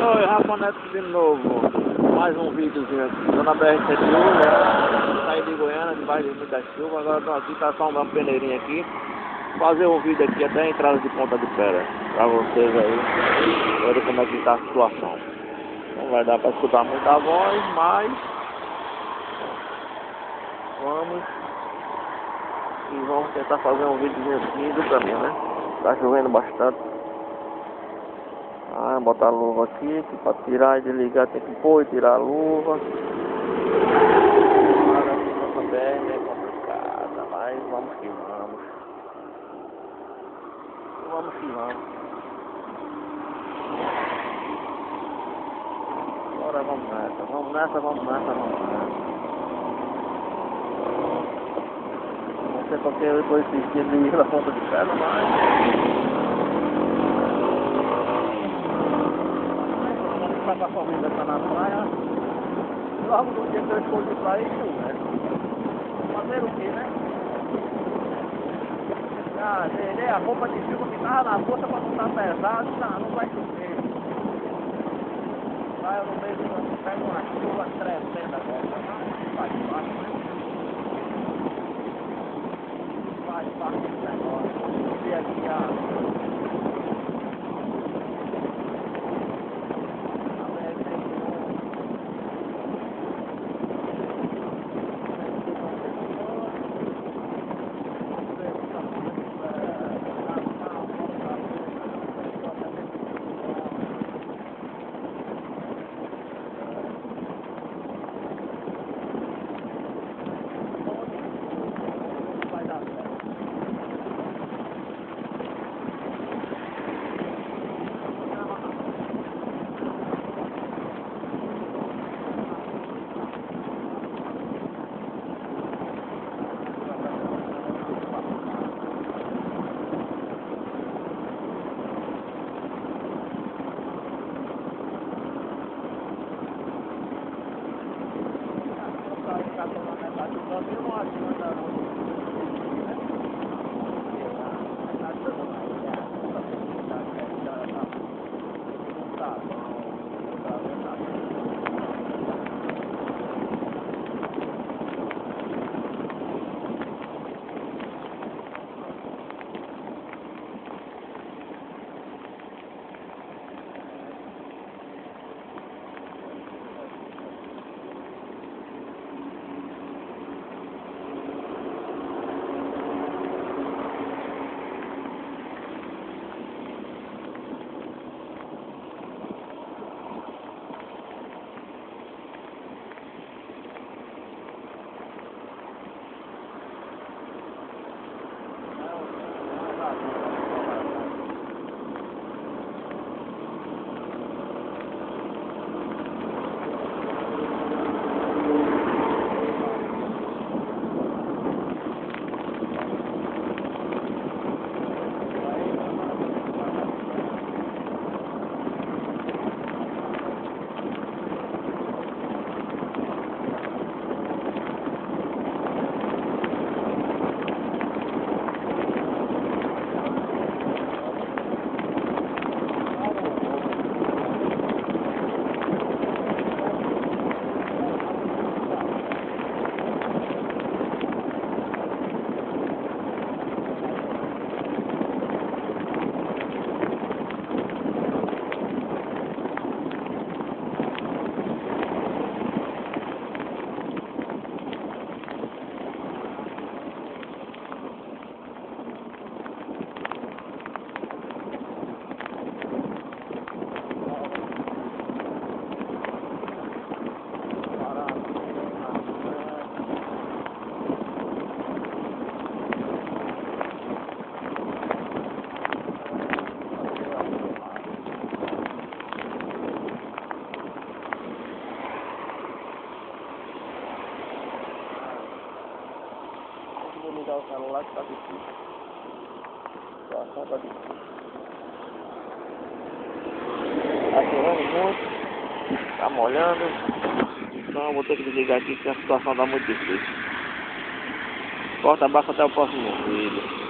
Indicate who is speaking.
Speaker 1: Oi, Rafa Neto de novo. Mais um videozinho aqui. Tô na BR-101, saí de Goiânia, debaixo de muita chuva. Agora tô aqui, tá só uma peneirinha aqui. Fazer um vídeo aqui até a entrada de Ponta de Pera. Pra vocês aí, ver como é que tá a situação. Não vai dar pra escutar muita voz, mas vamos tentar fazer um vídeo aqui do caminho, né? Tá chovendo bastante. Botar a luva aqui, que pra tirar e desligar tem que pôr e tirar a luva. Agora aqui nossa BR é complicada, mas vamos que vamos. Vamos que vamos. Agora vamos nessa, vamos nessa, vamos nessa, vamos nessa. Não sei porque eu estou insistindo em ir na Ponta de Pera, mas a família está na praia, logo no dia que eu escolhi para ir, né? Fazer o que, né? A roupa de chuva que estava na bolsa para não estar pesado, não vai chover. Vai no meio do ano, pega uma chuva tremenda agora, mas faz parte, né? Faz parte do negócio. Dia a dia. Ligar o celular que tá difícil. A situação tá difícil. Tá chovendo muito, tá molhando. Então eu vou ter que desligar aqui que a situação tá muito difícil. Corta abaixo até o próximo vídeo.